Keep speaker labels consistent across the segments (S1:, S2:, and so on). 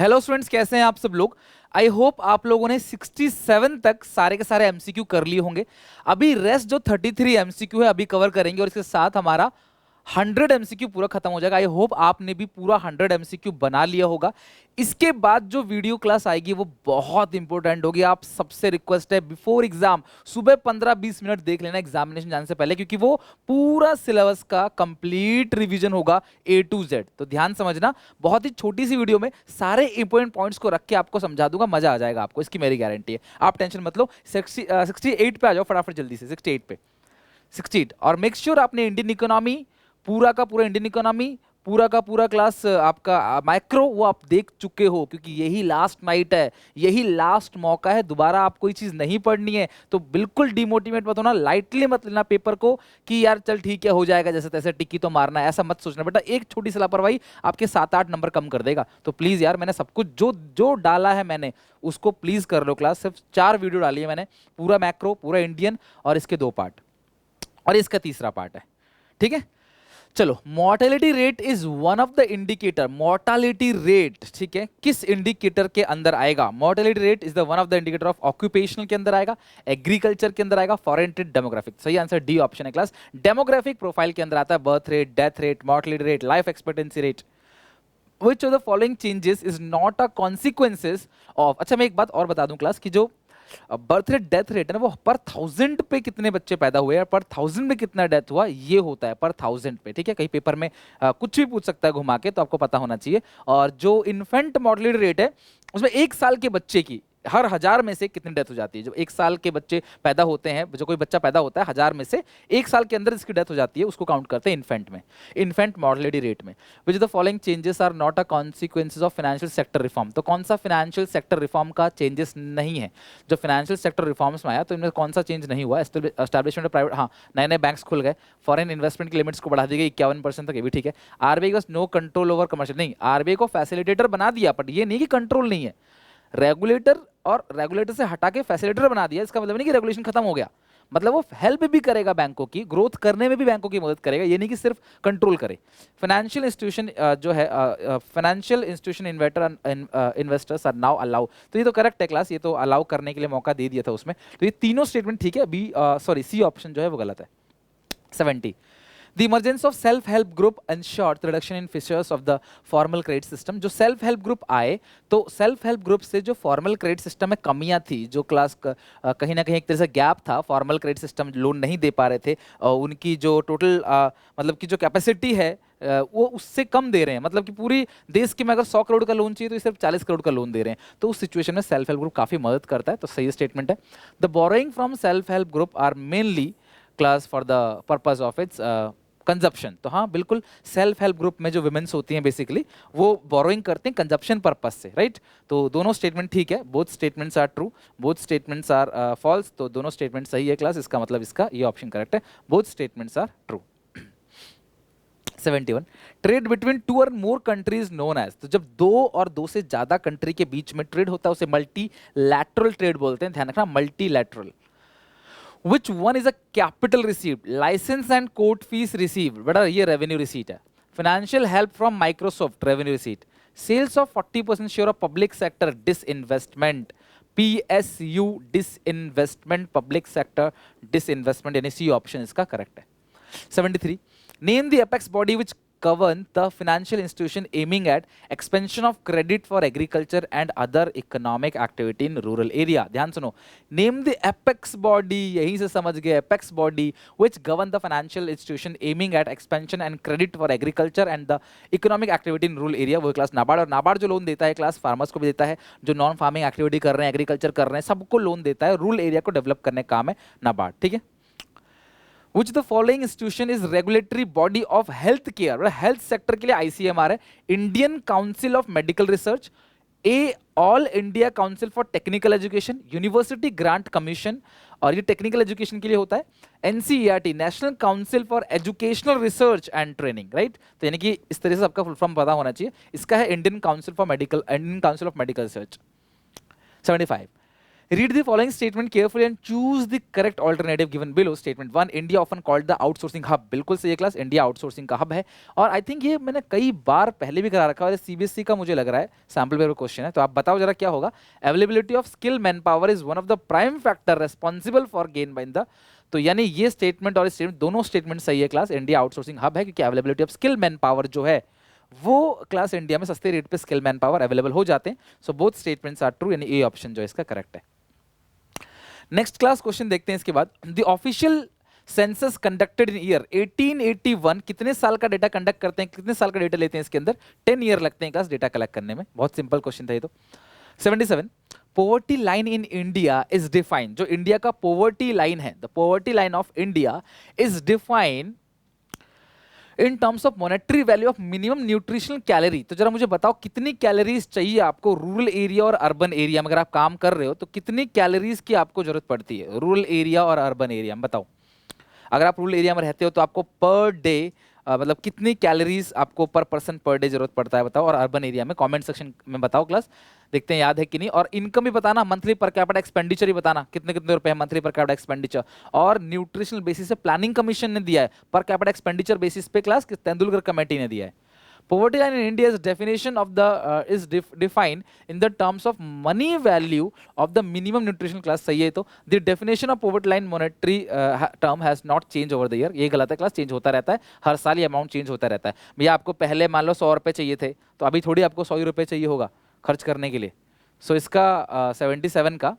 S1: Hello students, कैसे हैं आप सब लोग। आई होप आप लोगों ने 67 तक सारे के सारे एमसीक्यू कर लिए होंगे। अभी रेस्ट जो 33 एमसीक्यू है अभी कवर करेंगे और इसके साथ हमारा 100 एमसीक्यू पूरा खत्म हो जाएगा। आई होप आपने भी पूरा 100 एमसीक्यू बना लिया होगा। इसके बाद जो वीडियो क्लास आएगी वो बहुत इंपॉर्टेंट होगी। आप सबसे रिक्वेस्ट है बिफोर एग्जाम सुबह 15-20 मिनट देख लेना एग्जामिनेशन जाने से पहले, क्योंकि वो पूरा सिलेबस का कंप्लीट रिवीजन होगा ए टू जेड। तो ध्यान समझना, बहुत ही छोटी सी वीडियो में सारे इंपॉर्टेंट पॉइंट्स को रख के आपको समझा दूंगा, मजा आ जाएगा आपको, इसकी मेरी गारंटी है। आप टेंशन मत लो। 68 पे आ जाओ फटाफट जल्दी से, 68 पे, 68। और मेक श्योर आपने इंडियन इकोनॉमी पूरा का पूरा, इंडियन इकोनॉमी पूरा का पूरा क्लास आपका माइक्रो वो आप देख चुके हो, क्योंकि यही लास्ट नाइट है, यही लास्ट मौका है। दोबारा आप कोई चीज नहीं पढ़नी है तो बिल्कुल डिमोटिवेट मत होना, लाइटली मत लेना पेपर को कि यार चल ठीक है हो जाएगा जैसे तैसे, टिक्की तो मारना है, ऐसा मत सोचना बेटा। एक छोटी सी लापरवाही आपके 7-8 नंबर कम कर देगा। तो प्लीज यार, मैंने सब कुछ जो जो डाला है मैंने उसको प्लीज कर लो क्लास। सिर्फ 4 वीडियो डाली है मैंने, पूरा मैक्रो, पूरा इंडियन और इसके 2 पार्ट और इसका तीसरा पार्ट है, ठीक है। चलो, mortality rate is one of the indicator. Mortality rate, ठीक है, किस इंडिकेटर के अंदर आएगा? Mortality rate is the one of the indicator of occupational के अंदर आएगा, एग्रीकल्चर के अंदर आएगा, फॉरेन ट्रेड, डेमोग्राफिक। सही आंसर डी ऑप्शन है क्लास। डेमोग्राफिक प्रोफाइल के अंदर आता है birth rate, death rate, mortality rate, life expectancy rate. Which of the following changes is not a consequences of. अच्छा, मैं एक बात और बता दूं क्लास की जो बर्थ रेट डेथ रेट है ना, वो पर 1000 पे कितने बच्चे पैदा हुए और पर 1000 में कितना डेथ हुआ, ये होता है पर 1000 पे, ठीक है। कहीं पेपर में कुछ भी पूछ सकता है घुमा के, तो आपको पता होना चाहिए। और जो इन्फेंट मोर्टेलिटी रेट है उसमें 1 साल के बच्चे की हर 1000 में से कितनी डेथ हो जाती है। जो 1 साल के बच्चे पैदा होते हैं, जो कोई बच्चा पैदा होता है 1000 में से 1 साल के अंदर इसकी डेथ हो जाती है, उसको काउंट करते हैं इन्फेंट में, इन्फेंट मोर्टेलिटी रेट में। Which the following changes are not a consequences of financial sector reform. तो कौन सा फाइनेंशियल सेक्टर रिफॉर्म का चेंजेस नहीं है? जो फाइनेंशियल सेक्टर रिफॉर्म्स में आया तो इनमें कौन सा चेंज नहीं हुआ? एस्टैब्लिशमेंट ऑफ प्राइवेट, हाँ, नए नए बैंक्स खुल गए, फॉरेन इन्वेस्टमेंट की लिमिट्स को बढ़ा दी गई 51% तक, ये भी ठीक है। आरबीआई का नो कंट्रोल ओवर कमर्शियल, नहीं, आरबीआई को फैसिलिटेटर बना दिया, बट ये नहीं कि कंट्रोल नहीं है। रेगुलेटर और रेगुलेटर से हटा के फैसिलिटेटर बना दिया, इसका मतलब नहीं कि रेगुलेशन खत्म हो गया। मतलब वो हेल्प भी करेगा बैंकों की, ग्रोथ करने में भी बैंकों की मदद करेगा, ये नहीं कि सिर्फ कंट्रोल करे। फाइनेंशियल इंस्टीट्यूशन जो है, financial institution investors are now allow. तो ये तो करेक्ट है क्लास, ये तो अलाउ करने के लिए मौका दे दिया था उसमें। तो ये तीनों स्टेटमेंट ठीक है। बी सॉरी, सी ऑप्शन जो है वो गलत है। 70, The emergence of self-help group ensured the reduction in fissures of the formal credit system। जो सेल्फ हेल्प ग्रुप आए तो सेल्फ हेल्प ग्रुप से जो फॉर्मल क्रेडिट सिस्टम में कमियां थी, जो क्लास कहीं ना कहीं एक तरह से गैप था, फॉर्मल क्रेडिट सिस्टम लोन नहीं दे पा रहे थे, उनकी जो टोटल मतलब की जो कैपेसिटी है वो उससे कम दे रहे हैं। मतलब कि पूरी देश की में अगर 100 करोड़ का लोन चाहिए तो ये सिर्फ 40 करोड़ का लोन दे रहे हैं। तो उस सिचुएशन में सेल्फ हेल्प ग्रुप काफी मदद करता है। तो सही स्टेटमेंट है। The borrowing from self help group are mainly class for the purpose of its consumption. तो हाँ बिल्कुल, सेल्फ हेल्प ग्रुप में जो विमेंस होती हैं बेसिकली वो बोरोइंग करते हैं कंजप्शन पर्पस से, राइट। तो दोनों स्टेटमेंट ठीक है, both statements are true, both statements are false. तो दोनों स्टेटमेंट सही है क्लास, इसका मतलब इसका ये ऑप्शन करेक्ट है, both statements are true. 71, trade between 2 और मोर कंट्रीज नोन एज। तो जब 2 और 2 से ज्यादा कंट्री के बीच में ट्रेड होता है उसे मल्टीलैटरल ट्रेड बोलते हैं। ध्यान रखना, multilateral. Which one is a capital received? License and court fees received, बेटा ये revenue receipt है। Financial help from Microsoft, revenue receipt। Sales of 40% share of public sector, disinvestment, PSU, disinvestment, public sector disinvestment, यानी C option इसका correct है। 73, name the apex body which govern the financial institution aiming at expansion of credit for agriculture and other economic activity in rural area। ध्यान सुनो, name the apex body, यहीं से समझ गए, apex body which govern the financial institution aiming at expansion and credit for agriculture and the economic activity in rural area। वो class NABARD, और नाबार्ड जो loan देता है क्लास फार्मर्स को भी देता है, जो नॉन फार्मिंग एक्टिविटी कर रहे हैं, एग्रीकल्चर कर रहे हैं, सबको लोन देता है। रूरल एरिया को डेवलप करने का काम है नाबार्ड, ठीक है। Which the following institution is regulatory body of health care? Health sector के लिए ICMR है, Indian council of medical research, A all India council for technical education, university grant commission, और ये टेक्निकल एजुकेशन के लिए होता है, NCERT, national council for educational research and training, right. तो यानी कि इस तरह से आपका फुल फॉर्म पता होना चाहिए। इसका है Indian council for medical, Indian council of medical research. 75, Read the following statement carefully and choose the correct alternative given below. Statement 1, India often called the outsourcing hub. बिल्कुल सही है क्लास, इंडिया आउटसोर्सिंग का hub है। और I think ये मैंने कई बार पहले भी करा रखा है और सीबीएसई का मुझे लग रहा है सैम्पल पेपर क्वेश्चन है, तो आप बताओ जरा क्या होगा। Availability of skill man power is one of the prime factor responsible for gain by the, तो यानी ये स्टेटमेंट और स्टेटमेंट दोनों स्टेटमेंट सही है क्लास। इंडिया आउटसोर्सिंग हब है क्योंकि availability of skill man power जो है वो क्लास इंडिया में सस्ते रेट पे स्किल मैन पावर अवेलेबल हो जाते हैं। So both statements are true, यानी ए ऑप्शन जो है इसका करेक्ट है। नेक्स्ट क्लास क्वेश्चन देखते हैं इसके बाद। The official census conducted in year 1881 कितने साल का डेटा कंडक्ट करते हैं, कितने साल का डेटा लेते हैं इसके अंदर? 10 ईयर लगते हैं क्लास डेटा कलेक्ट करने में। बहुत सिंपल क्वेश्चन था ये तो। 77, poverty line in India is defined, जो इंडिया का पोवर्टी लाइन है, the poverty line of India is defined in terms of monetary value of minimum nutritional calorie. तो जरा मुझे बताओ कितनी कैलोरीज चाहिए आपको रूरल एरिया और अर्बन एरिया में, अगर आप काम कर रहे हो तो कितनी कैलोरीज की आपको जरूरत पड़ती है रूरल एरिया और अर्बन एरिया में, बताओ। अगर आप रूरल एरिया में रहते हो तो आपको पर डे मतलब कितनी कैलोरीज आपको पर पर्सन पर डे जरूरत पड़ता है बताओ, और अर्बन एरिया में कमेंट सेक्शन में बताओ क्लास, देखते हैं याद है कि नहीं। और इनकम भी बताना, मंथली पर कैपिटा एक्सपेंडिचर ही बताना, कितने कितने रुपए है मंथली पर कैपिटा एक्सपेंडिचर। और न्यूट्रिशनल बेसिस से प्लानिंग कमीशन ने दिया है, पर कैपिटा एक्सपेंडिचर बेसिस पे क्लास तेंदुलकर कमेटी ने दिया है। Poverty line in India's definition of the is defined in the terms of money value of the minimum nutritional class। सही है, तो the definition of poverty line monetary term has not changed over the year। ये गलत है class, change होता रहता है, हर साल ये अमाउंट चेंज होता रहता है। भैया आपको पहले मान लो 100 रुपये चाहिए थे, तो अभी थोड़ी आपको 100 रुपये चाहिए होगा खर्च करने के लिए। सो इसका 77 का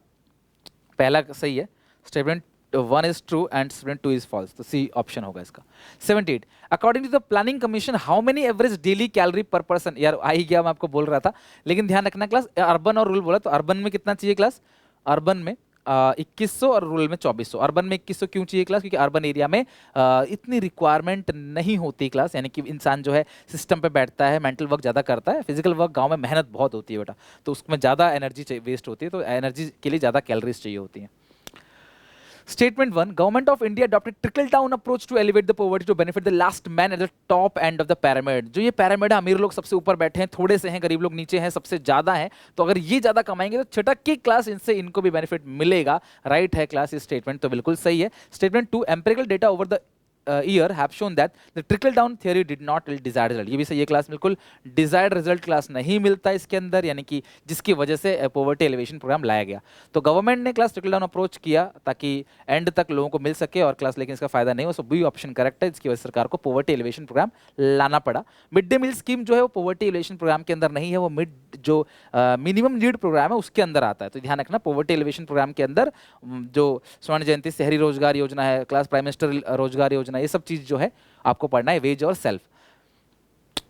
S1: पहला सही है, statement 1 is true and statement 2 is false, तो सी ऑप्शन होगा इसका। 78, according to the planning commission how many average daily calorie per person, यार आ ही गया, मैं आपको बोल रहा था, लेकिन ध्यान रखना क्लास, अर्बन और रूरल बोला तो अर्बन में कितना चाहिए क्लास, अर्बन में 2100 और रूरल में 2400। अर्बन में 2100 क्यों चाहिए क्लास, क्योंकि अर्बन एरिया में इतनी रिक्वायरमेंट नहीं होती क्लास, यानी कि इंसान जो है सिस्टम पे बैठता है, मेंटल वर्क ज़्यादा करता है, फिजिकल वर्क गांव में मेहनत बहुत होती है बेटा, तो उसमें ज़्यादा एनर्जी वेस्ट होती है, तो एनर्जी के लिए ज़्यादा कैलोरीज चाहिए होती हैं। Statement 1, Government of India adopted trickle-down approach to elevate the poverty to benefit the last man at the top end of the pyramid। जो ये pyramid है, अमीर लोग सबसे ऊपर बैठे हैं, थोड़े से हैं, गरीब लोग नीचे हैं, सबसे ज़्यादा हैं, तो अगर ये ज़्यादा कमाएंगे तो छटक की क्लास इनसे इनको भी बेनिफिट मिलेगा। राइट है क्लास इस स्टेटमेंट, तो बिल्कुल सही है। Statement 2, empirical data over the year have shown that the trickle down theory did not yield desired result। ये भी सही है क्लास, बिल्कुल डिजायर्ड रिजल्ट क्लास नहीं मिलता इसके अंदर, यानी कि जिसकी वजह से पॉवर्टी एलिवेशन प्रोग्राम लाया गया। तो गवर्नमेंट ने क्लास ट्रिकल डाउन अप्रोच किया ताकि एंड तक लोगों को मिल सके और क्लास, लेकिन इसका फायदा नहीं हो, सो बी ऑप्शन करेक्ट है, इसकी वजह से सरकार को पॉवर्टी एलिवेशन प्रोग्राम लाना पड़ा। मिड डे मील स्कीम जो है वो पॉवर्टी एलिवेशन प्रोग्राम के अंदर नहीं है, वो मिड जो मिनिमम नीड प्रोग्राम है उसके अंदर आता है, तो ध्यान रखना पॉवर्टी एलिवेशन प्रोग्राम के अंदर जो स्वर्ण जयंती शहरी रोजगार योजना है, क्लास प्राइम मिनिस्टर रोजगार योजना, ये सब चीज जो है आपको पढ़ना है, वेज और self.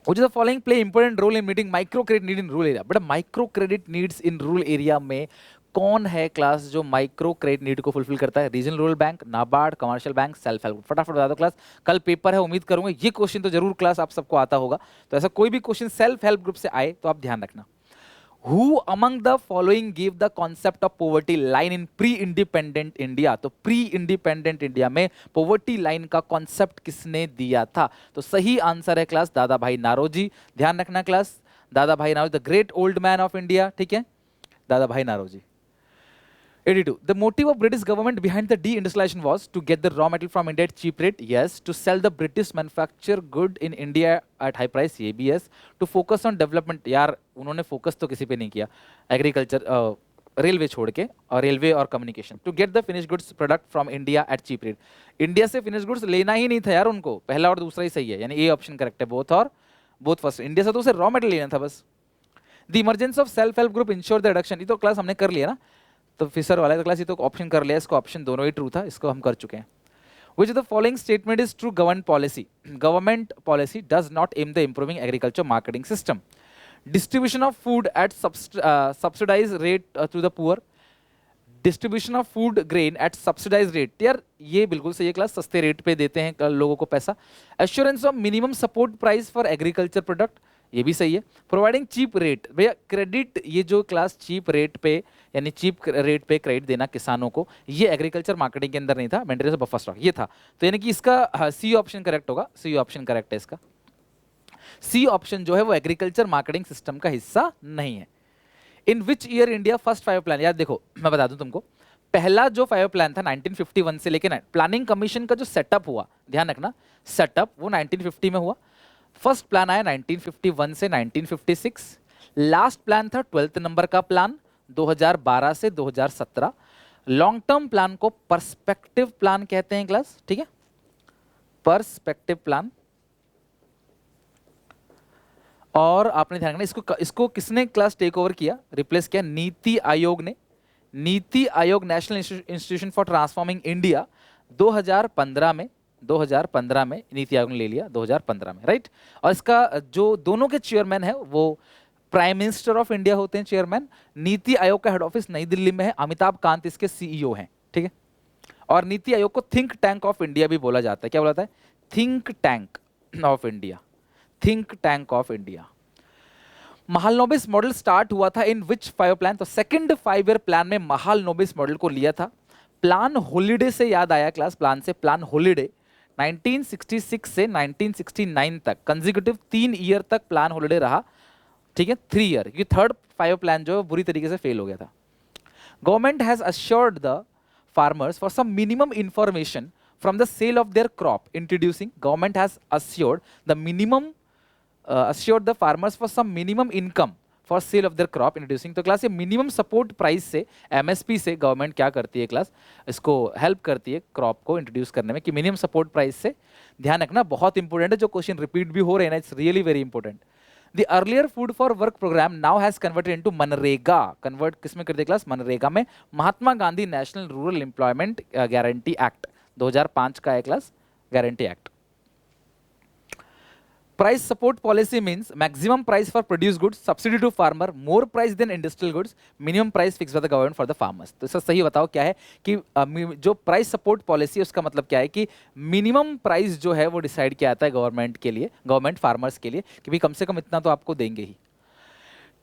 S1: Which of the following play important role in meeting micro credit need in rural area? बड़ा micro credit needs in rural area में कौन है क्लास जो माइक्रो क्रेडिट नीड को फुलफिल करता है? Regional rural bank, NABARD, commercial bank, self help. फटाफट बता दो क्लास, कल पेपर है, उम्मीद करूंगा ये क्वेश्चन तो जरूर क्लास आप सबको आता होगा, तो ऐसा कोई भी क्वेश्चन सेल्फ हेल्प ग्रुप से आए तो आप ध्यान रखना। Who among the following gave the concept of poverty line in pre-independent India? तो pre-independent India में poverty line का concept किसने दिया था? तो सही आंसर है क्लास दादा भाई नारोजी। ध्यान रखना class, Dadabhai Naoroji, the great old man of India, ठीक है, दादा भाई Naoroji. 82. The motive of British government behind the deindustrialization was to get the raw material from India at cheap rate. Yes. To sell the British manufacture good in India at high price. ये भी yes. To focus on development. यार उन्होंने focus तो किसी पे नहीं किया, agriculture railway छोड़ के, और रेलवे और communication. To get the finish goods product from India at cheap rate. India से फिनिश गुड्स लेना ही नहीं था यार उनको, पहला और दूसरा ही सही है, यानी ए ऑप्शन करेक्ट है, बोथ और बोथ फर्स्ट। इंडिया से तो उसे रॉ मटेरियल लेना था बस। The emergence of self help group ensure the reduction, ये तो क्लास हमने कर लिया ना, तो फिशर वाला तो क्लास ये तो ऑप्शन कर लिया, इसको ऑप्शन दोनों ही ट्रू था, इसको हम कर चुके हैं। Which of the following statement is true government policy? Government policy does not aim the improving agriculture marketing system. Distribution of food at subsidized rate to the poor. Distribution of food grain at subsidize rate, यार ये बिल्कुल सही है class, सस्ते rate पे देते हैं लोगों को पैसा। Assurance of minimum support price for agriculture product, ये भी सही है। प्रोवाइडिंग चीप रेट, भैया क्रेडिट, ये जो क्लास चीप रेट पे यानी चीप रेट पे क्रेडिट देना किसानों को, ये एग्रीकल्चर मार्केटिंग के अंदर नहीं था, मेंटेनेंस ऑफ बफर स्टॉक ये था, तो यानी कि इसका सी ऑप्शन करेक्ट होगा, सी ऑप्शन करेक्ट है इसका। सी ऑप्शन जो है वो एग्रीकल्चर मार्केटिंग सिस्टम का हिस्सा नहीं है। In which year India first 5 plan, यार देखो मैं बता दूं तुमको, पहला जो 5 प्लान था 1951 से लेकर प्लानिंग कमीशन का जो सेटअप हुआ, ध्यान रखना सेटअप वो 1950 में हुआ। फर्स्ट प्लान आया 1951 से 1956। लास्ट प्लान था 12th नंबर का प्लान 2012 से 2017। लॉन्ग टर्म प्लान को पर्सपेक्टिव प्लान कहते हैं क्लास, ठीक है, पर्सपेक्टिव प्लान। और आपने ध्यान रखना इसको किसने क्लास टेक ओवर किया, रिप्लेस किया, नीति आयोग ने। NITI Aayog national institution for transforming India 2015 में नीति आयोग ने ले लिया 2015 में, राइट। और इसका जो दोनों के चेयरमैन है वो प्राइम मिनिस्टर ऑफ इंडिया होते हैं चेयरमैन। नीति आयोग का हेड ऑफिस नई दिल्ली में है, अमिताभ कांत इसके सीईओ हैं, ठीक है। और नीति आयोग को थिंक टैंक ऑफ इंडिया भी बोला जाता है, क्या बोला जाता है, think tank of India, think tank of India. Mahalanobis model start हुआ था इन विच 5 प्लान, तो सेकंड 5 ईयर प्लान में महालनोबिस मॉडल को लिया था। प्लान हॉलिडे से याद आया क्लास, प्लान से प्लान हॉलिडे 1966 से 1969 तक कंसेक्यूटिव 3 ईयर तक प्लान हॉलिडे रहा, ठीक है, 3 ईयर, क्योंकि थर्ड 5 प्लान जो बुरी तरीके से फेल हो गया था। Government has assured the farmers for some minimum information from the sale of their crop, introducing government has assured the minimum assured the farmers for some minimum income for sale of their crop, introducing। तो class ये minimum support price से, MSP से government क्या करती है class, इसको help करती है क्रॉप को इंट्रोड्यूस करने में, कि मिनिमम सपोर्ट प्राइस से। ध्यान रखना बहुत इंपॉर्टेंट है, जो क्वेश्चन रिपीट भी हो रहे हैं ना, it's really very important. The earlier food for work program now has converted into मनरेगा, कन्वर्ट किसमें कर दिया क्लास, मनरेगा में। Mahatma Gandhi national rural employment guarantee act 2005 का है class, guarantee act. Price support policy means maximum price for produced goods, subsidy to farmer, more price than industrial goods, minimum price fixed by the government for the farmers। तो इसका सही बताओ क्या है कि जो प्राइस सपोर्ट पॉलिसी है उसका मतलब क्या है कि मिनिमम प्राइस जो है वो डिसाइड किया जाता है गवर्नमेंट के लिए, गवर्नमेंट फार्मर्स के लिए, कि भाई कम से कम इतना तो आपको देंगे ही।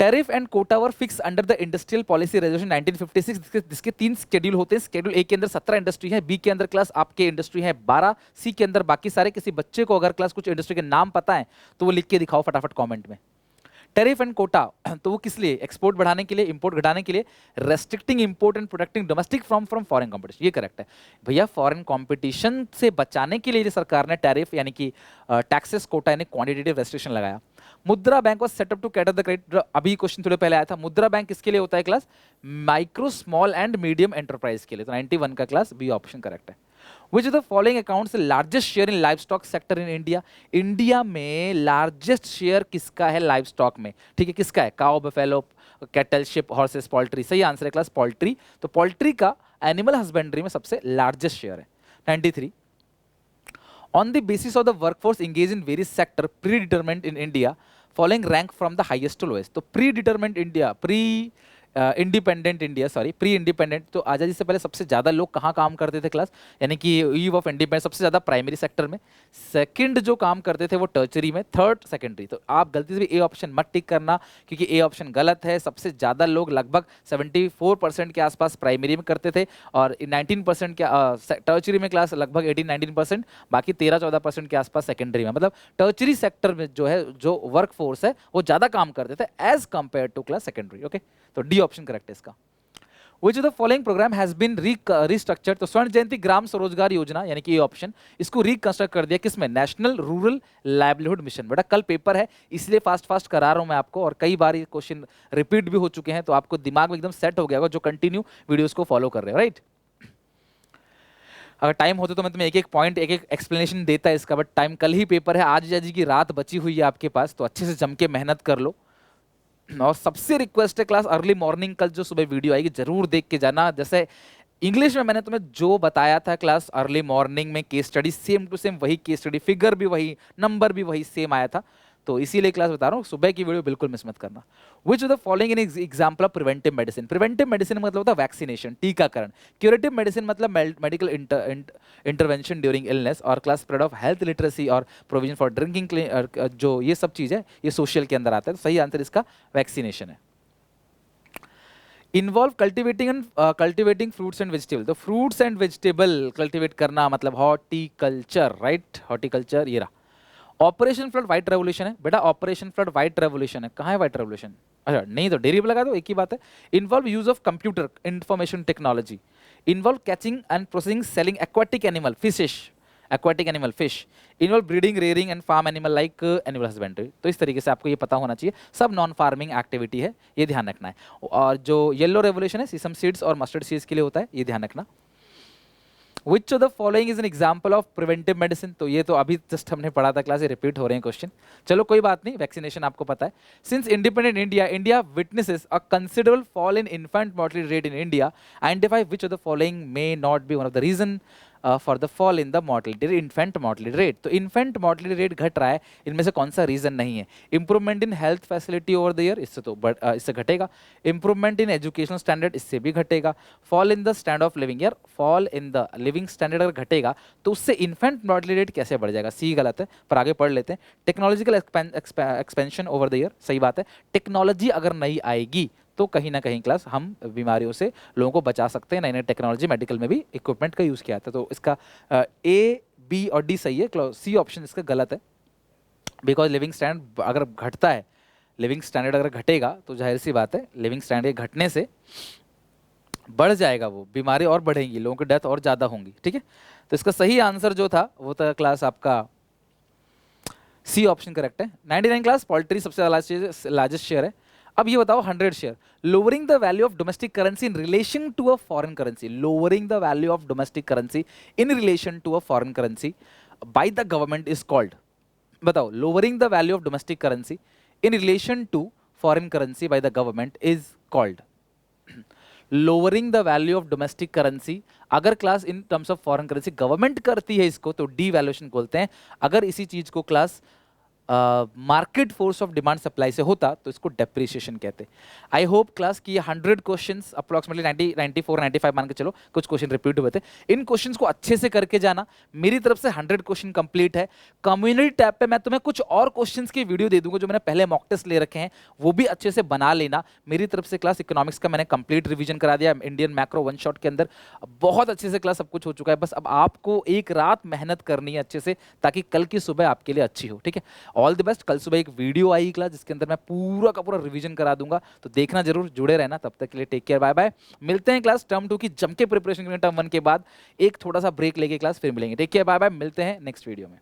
S1: Tariff and quota were fix under the industrial policy resolution 1956, जिसके 3 शेड्यूल होते हैं। शेड्यूल ए के अंदर 17 इंडस्ट्री है, बी के अंदर क्लास आपके इंडस्ट्री है 12, सी के अंदर बाकी सारे। किसी बच्चे को अगर क्लास कुछ इंडस्ट्री के नाम पता है तो वो लिख के दिखाओ फटाफट कमेंट में। टैरिफ एंड कोटा तो वो किस लिए, एक्सपोर्ट बढ़ाने के लिए, इंपोर्ट घटाने के लिए, restricting import and protecting domestic from foreign competition, ये करेक्ट है भैया। फॉरेन कॉम्पिटिशन से बचाने के लिए सरकार ने टैरिफ यानी कि टैक्सेस कोटा यानी क्वांटिटेटिव रेस्ट्रिक्शन लगाया। Mudra bank was set up to cater the credit, अभी क्वेश्चन थोड़े पहले आया था। मुद्रा बैंक किसके लिए होता है class, micro small and medium enterprise के लिए। तो 91 का क्लास बी ऑप्शन करेक्ट है। Which of the following accounts the largest share in livestock sector in India? India में लार्जेस्ट शेयर किसका है लाइवस्टॉक में, ठीक है, किसका है, cow, buffalo, cattle, ship, horses, poultry. सही आंसर है क्लास पोल्ट्री। तो पोल्ट्री का एनिमल हस्बेंड्री में सबसे लार्जेस्ट शेयर है। 93 on the basis of the workforce engaged in various sector predetermined in India following rank from the highest to lowest। तो predetermined India, independent India, sorry pre independent, तो आज़ादी से पहले सबसे ज़्यादा लोग कहाँ काम करते थे क्लास, यानी कि ईव ऑफ इंडिपेंडेंस सबसे ज़्यादा प्राइमरी सेक्टर में, सेकंड जो काम करते थे वो टर्चरी में, थर्ड सेकेंडरी। तो आप गलती से भी ए ऑप्शन मत टिक करना क्योंकि ए ऑप्शन गलत है। सबसे ज़्यादा लोग लगभग 74% के आसपास प्राइमरी में करते थे और 19% के टर्चरी में क्लास, लगभग 18-19%, बाकी 13-14% के आसपास सेकेंडरी में। मतलब टर्चरी सेक्टर में जो है, जो वर्क फोर्स है वो ज़्यादा काम करते थे as compare to class secondary. Okay, तो डी ऑप्शन करेक्ट है इसका। Which of the following program has been restructured? तो स्वर्ण जयंती ग्राम स्वरोजगार योजना यानी कि ये ऑप्शन, इसको रिकंस्ट्रक्ट कर दिया किसमें, नेशनल रूरल लाइवलीहुड मिशन। बेटा कल पेपर है इसलिए फास्ट करा रहा हूं मैं आपको, और कई बार ये क्वेश्चन रिपीट भी हो चुके हैं, तो आपको दिमाग में एकदम सेट हो गया होगा जो कंटिन्यू वीडियोस को फॉलो कर रहे हो, राइट। अगर टाइम होता तो मैं तुम्हें एक एक पॉइंट, एक एक एक्सप्लेनेशन देता है इसका, बट टाइम, कल ही पेपर है, आज जी की रात बची हुई है आपके पास, तो अच्छे से जम के मेहनत कर लो। और सबसे रिक्वेस्ट है क्लास अर्ली मॉर्निंग कल जो सुबह वीडियो आएगी जरूर देख के जाना। जैसे इंग्लिश में मैंने तुम्हें जो बताया था क्लास अर्ली मॉर्निंग में, case study same to same वही केस स्टडी, फिगर भी वही, नंबर भी वही सेम आया था, तो इसीलिए क्लास बता रहा हूँ, सुबह की वीडियो बिल्कुल मिस मत करना। विच of the following in example of preventive medicine? Preventive medicine मतलब होता है वैक्सीनेशन, टीकाकरण। क्यूरेटिव मेडिसिन मतलब मेडिकल इंटरवेंशन ड्यूरिंग इलनेस, और class spread of health literacy और प्रोविजन फॉर ड्रिंकिंग, जो ये सब चीज़ है ये सोशल के अंदर आता है। तो सही आंसर इसका वैक्सीनेशन है। Involve cultivating fruits and vegetable, तो फ्रूट्स एंड वेजिटेबल कल्टिवेट करना मतलब हॉर्टिकल्चर, राइट, हॉर्टिकल्चर ये रहा। ऑपरेशन फ्लड व्हाइट रेवोल्यूशन है बेटा, ऑपरेशन फ्लड व्हाइट रेवोल्यूशन है, कहाँ है व्हाइट रेवोल्यूशन, अच्छा नहीं तो डेयरी पे लगा दो, एक ही बात है। Involve use of computer information technology, involve catching and processing selling aquatic animal fishes, aquatic animal fish, involve breeding rearing and farm animal like animal husbandry. तो इस तरीके से आपको ये पता होना चाहिए, सब नॉन फार्मिंग एक्टिविटी है, ये ध्यान रखना है। और जो येलो रेवोल्यूशन है सीसम सीड्स और मस्टर्ड सीड्स के लिए होता है, ये ध्यान रखना। विच of the following is an example of preventive medicine, तो ये तो अभी जस्ट हमने पढ़ा था क्लास, ये रिपीट हो रहे हैं क्वेश्चन, चलो कोई बात नहीं, वैक्सीनेशन आपको पता है। Since independent India, India witnesses a considerable fall in infant mortality rate in India, identify which of the following may not be one of the reason for the fall in the mortality infant mortality rate. तो infant mortality rate घट रहा है, इनमें से कौन सा reason नहीं है? Improvement in health facility over the year, इससे तो इससे घटेगा। इंप्रूवमेंट इन एजुकेशनल स्टैंडर्ड, इससे भी घटेगा। Fall in the standard of living, यार fall in the living standard अगर घटेगा तो उससे इन्फेंट मोर्टेलिटी रेट कैसे बढ़ जाएगा? सी गलत है, पर आगे पढ़ लेते हैं। Technological expansion over the year, सही बात है। टेक्नोलॉजी अगर नहीं आएगी तो कहीं ना कहीं क्लास हम बीमारियों से लोगों को बचा सकते हैं। नई नई टेक्नोलॉजी, मेडिकल में भी इक्विपमेंट का यूज़ किया जाता है। तो इसका ए, बी और डी सही है, सी ऑप्शन इसका गलत है। बिकॉज लिविंग स्टैंडर्ड अगर घटता है, लिविंग स्टैंडर्ड अगर घटेगा तो जाहिर सी बात है लिविंग स्टैंडर्ड घटने से बढ़ जाएगा, वो बीमारी और बढ़ेंगी, लोगों की डेथ और ज़्यादा होंगी, ठीक है। तो इसका सही आंसर जो था वो था क्लास आपका सी ऑप्शन करेक्ट है। 99 क्लास पोल्ट्री सबसे लार्जेस्ट शेयर है। अब ये बताओ 100 share, lowering the value of domestic currency in relation to a foreign currency, lowering the value of domestic currency in relation to a foreign currency by the government is called, बताओ lowering the value of domestic currency in relation to foreign currency by the government is called. Lowering the value of domestic currency अगर class in terms of foreign currency government करती है इसको तो devaluation बोलते हैं। अगर इसी चीज को class market force of demand supply से होता तो इसको डेप्रिसिएशन कहते हैं। आई होप क्लास की ये 100 क्वेश्चंस अप्रोक्सीमेटली 90, 94, 95 मान के चलो, कुछ क्वेश्चन रिपीट हुए थे। इन क्वेश्चंस को अच्छे से करके जाना। मेरी तरफ से 100 क्वेश्चन कंप्लीट है। कम्युनिटी टैब पे मैं तुम्हें कुछ और क्वेश्चंस की वीडियो दे दूंगा जो मैंने पहले मॉक टेस्ट ले रखे हैं, वो भी अच्छे से बना लेना। मेरी तरफ से क्लास इकोनॉमिक्स का मैंने कंप्लीट रिवीजन करा दिया, इंडियन मैक्रो वन शॉट के अंदर बहुत अच्छे से क्लास सब कुछ हो चुका है। बस अब आपको एक रात मेहनत करनी है अच्छे से, ताकि कल की सुबह आपके लिए अच्छी हो, ठीक है। All the best. कल सुबह एक वीडियो आई क्लास जिसके अंदर मैं पूरा का पूरा रिवीजन करा दूंगा, तो देखना जरूर, जुड़े रहना। तब तक के लिए टेक केयर, बाय बाय। मिलते हैं क्लास टर्म 2 की जम के प्रिपरेशन के लिए टर्म 1 के बाद एक थोड़ा सा ब्रेक लेके क्लास फिर मिलेंगे। टेक केयर, बाय बाय, मिलते हैं नेक्स्ट वीडियो में।